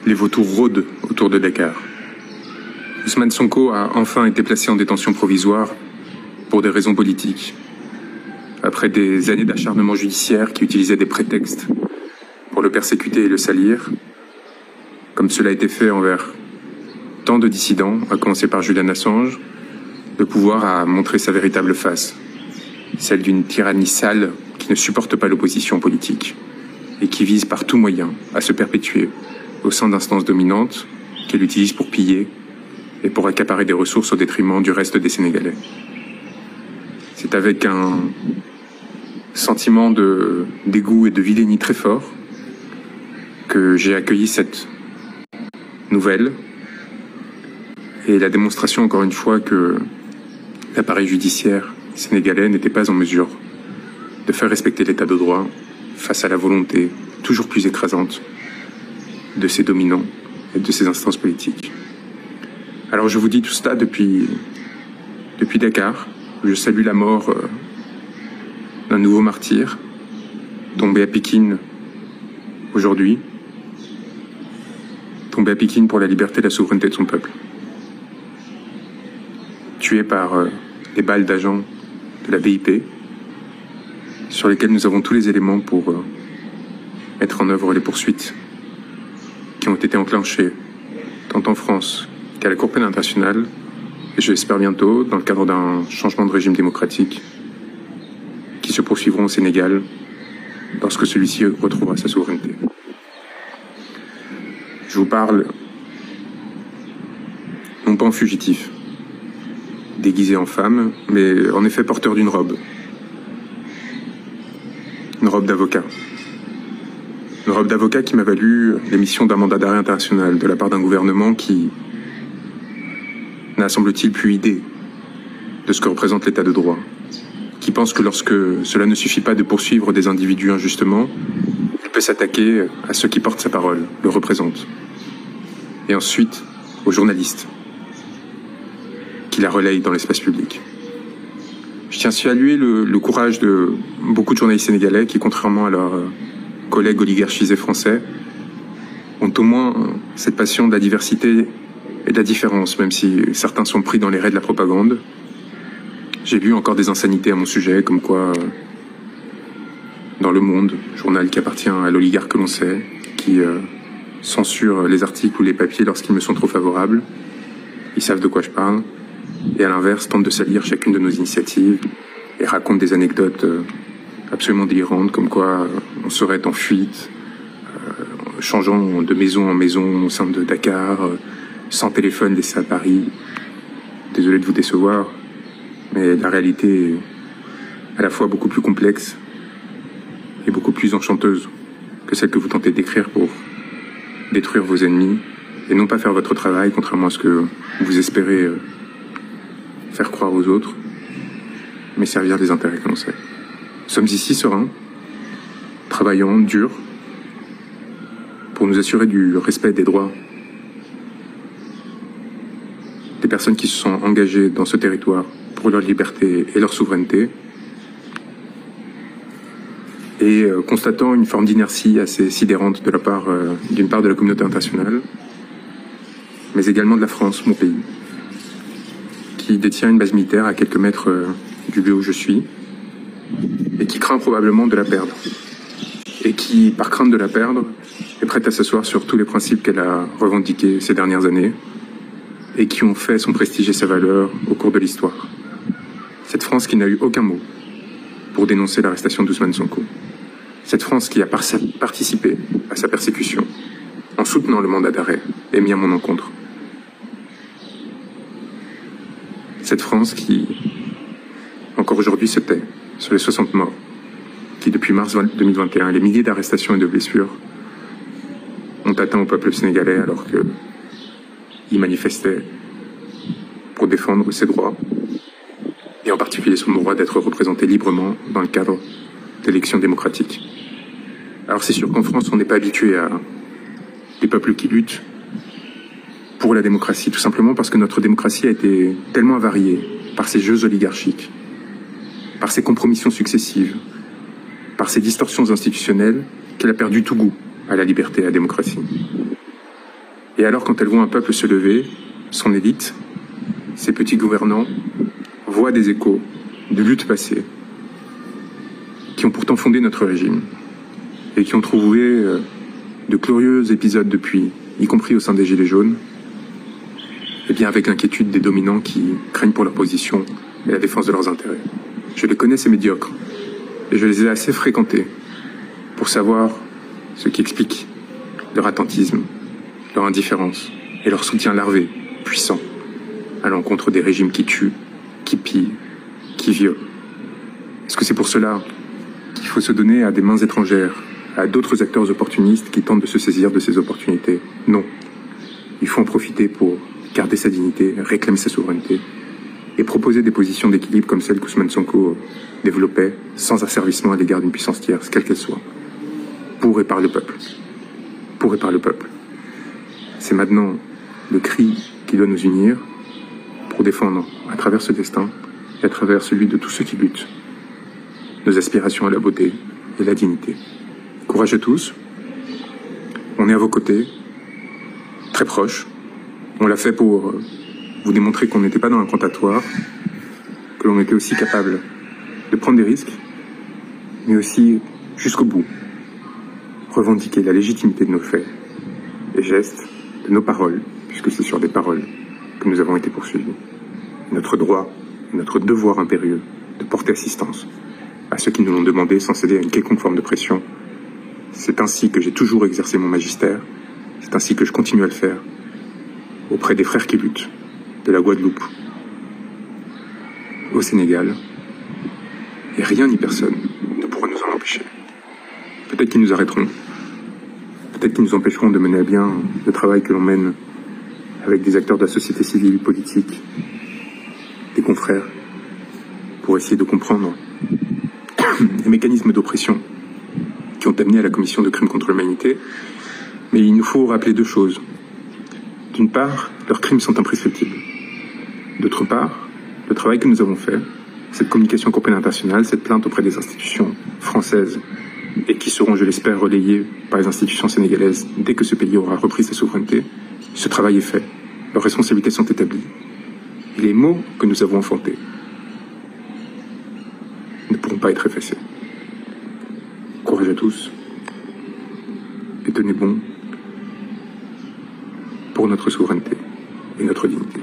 les vautours rôdent autour de Dakar. Ousmane Sonko a enfin été placé en détention provisoire pour des raisons politiques. Après des années d'acharnement judiciaire qui utilisaient des prétextes pour le persécuter et le salir, comme cela a été fait envers tant de dissidents, à commencer par Julian Assange, le pouvoir a montré sa véritable face, celle d'une tyrannie sale qui ne supporte pas l'opposition politique et qui vise par tout moyen à se perpétuer au sein d'instances dominantes qu'elle utilise pour piller et pour accaparer des ressources au détriment du reste des Sénégalais. C'est avec un sentiment de dégoût et de vilainie très fort que j'ai accueilli cette nouvelle et la démonstration encore une fois que l'appareil judiciaire sénégalais n'était pas en mesure de faire respecter l'état de droit face à la volonté toujours plus écrasante de ses dominants et de ses instances politiques. Alors je vous dis tout cela depuis Dakar. Je salue la mort d'un nouveau martyr tombé à Pékin aujourd'hui, tombé à Pékin pour la liberté et la souveraineté de son peuple. Tué par les balles d'agents de la BIP, sur lesquels nous avons tous les éléments pour mettre en œuvre les poursuites qui ont été enclenchées tant en France qu'à la Cour pénale internationale, et je l'espère bientôt, dans le cadre d'un changement de régime démocratique, qui se poursuivront au Sénégal lorsque celui-ci retrouvera sa souveraineté. Je vous parle non pas en fugitif, déguisé en femme, mais en effet porteur d'une robe. Une robe d'avocat. Une robe d'avocat qui m'a valu l'émission d'un mandat d'arrêt international de la part d'un gouvernement qui n'a, semble-t-il, plus idée de ce que représente l'état de droit, qui pense que lorsque cela ne suffit pas de poursuivre des individus injustement, il peut s'attaquer à ceux qui portent sa parole, le représentent, et ensuite aux journalistes qui la relayent dans l'espace public. Je tiens à saluer le courage de beaucoup de journalistes sénégalais qui, contrairement à leurs collègues oligarchisés français, ont au moins cette passion de la diversité et de la différence, même si certains sont pris dans les raies de la propagande. J'ai lu encore des insanités à mon sujet, comme quoi, dans Le Monde, journal qui appartient à l'oligarque que l'on sait, qui censure les articles ou les papiers lorsqu'ils me sont trop favorables, ils savent de quoi je parle, et à l'inverse, tentent de salir chacune de nos initiatives et racontent des anecdotes absolument délirantes, comme quoi on serait en fuite, changeant de maison en maison au sein de Dakar, sans téléphone laissé à Paris. Désolé de vous décevoir, mais la réalité est à la fois beaucoup plus complexe et beaucoup plus enchanteuse que celle que vous tentez de décrire pour détruire vos ennemis et non pas faire votre travail, contrairement à ce que vous espérez faire croire aux autres, mais servir des intérêts que l'on sait. Nous sommes ici sereins, travaillant, dur, pour nous assurer du respect des droits des personnes qui se sont engagées dans ce territoire pour leur liberté et leur souveraineté, et constatant une forme d'inertie assez sidérante de la part, d'une part de la communauté internationale, mais également de la France, mon pays, qui détient une base militaire à quelques mètres du lieu où je suis, et qui craint probablement de la perdre, et qui, par crainte de la perdre, est prête à s'asseoir sur tous les principes qu'elle a revendiqués ces dernières années, et qui ont fait son prestige et sa valeur au cours de l'histoire. Cette France qui n'a eu aucun mot pour dénoncer l'arrestation d'Ousmane Sonko. Cette France qui a participé à sa persécution en soutenant le mandat d'arrêt émis à mon encontre. Cette France qui, encore aujourd'hui, se tait sur les 60 morts, qui depuis mars 2021, les milliers d'arrestations et de blessures ont atteint au peuple sénégalais alors qu'il manifestait pour défendre ses droits, et en particulier son droit d'être représenté librement dans le cadre d'élections démocratiques. Alors c'est sûr qu'en France, on n'est pas habitué à des peuples qui luttent pour la démocratie, tout simplement parce que notre démocratie a été tellement avariée par ces jeux oligarchiques, par ces compromissions successives, par ces distorsions institutionnelles, qu'elle a perdu tout goût à la liberté et à la démocratie. Et alors, quand elles voient un peuple se lever, son élite, ses petits gouvernants, voient des échos de luttes passées, qui ont pourtant fondé notre régime, et qui ont trouvé de glorieux épisodes depuis, y compris au sein des Gilets jaunes, et bien avec l'inquiétude des dominants qui craignent pour leur position et la défense de leurs intérêts. Je les connais, ces médiocres, et je les ai assez fréquentés pour savoir ce qui explique leur attentisme, leur indifférence et leur soutien larvé, puissant, à l'encontre des régimes qui tuent, qui pillent, qui violent. Est-ce que c'est pour cela qu'il faut se donner à des mains étrangères, à d'autres acteurs opportunistes qui tentent de se saisir de ces opportunités? Non. Il faut en profiter pour garder sa dignité, réclamer sa souveraineté et proposer des positions d'équilibre comme celles qu'Ousmane Sonko développait, sans asservissement à l'égard d'une puissance tierce, quelle qu'elle soit, pour et par le peuple. Pour et par le peuple. C'est maintenant le cri qui doit nous unir pour défendre, à travers ce destin et à travers celui de tous ceux qui luttent, nos aspirations à la beauté et la dignité. Courage à tous. On est à vos côtés, très proches. On l'a fait pour vous démontrer qu'on n'était pas dans l'incantatoire, que l'on était aussi capable de prendre des risques, mais aussi, jusqu'au bout, revendiquer la légitimité de nos faits et gestes, de nos paroles, puisque c'est sur des paroles que nous avons été poursuivis. Notre droit et notre devoir impérieux de porter assistance à ceux qui nous l'ont demandé sans céder à une quelconque forme de pression. C'est ainsi que j'ai toujours exercé mon magistère, c'est ainsi que je continue à le faire auprès des frères qui luttent, de la Guadeloupe au Sénégal, et rien ni personne ne pourra nous en empêcher. Peut-être qu'ils nous arrêteront, peut-être qu'ils nous empêcheront de mener à bien le travail que l'on mène avec des acteurs de la société civile, politique, des confrères, pour essayer de comprendre les mécanismes d'oppression qui ont amené à la commission de crimes contre l'humanité. Mais il nous faut rappeler deux choses. D'une part, leurs crimes sont imprescriptibles. D'autre part, le travail que nous avons fait, cette communication européenne internationale, cette plainte auprès des institutions françaises et qui seront, je l'espère, relayées par les institutions sénégalaises dès que ce pays aura repris sa souveraineté, ce travail est fait. Leurs responsabilités sont établies. Et les mots que nous avons enfantés ne pourront pas être effacés. Courage à tous et tenez bon pour notre souveraineté et notre dignité.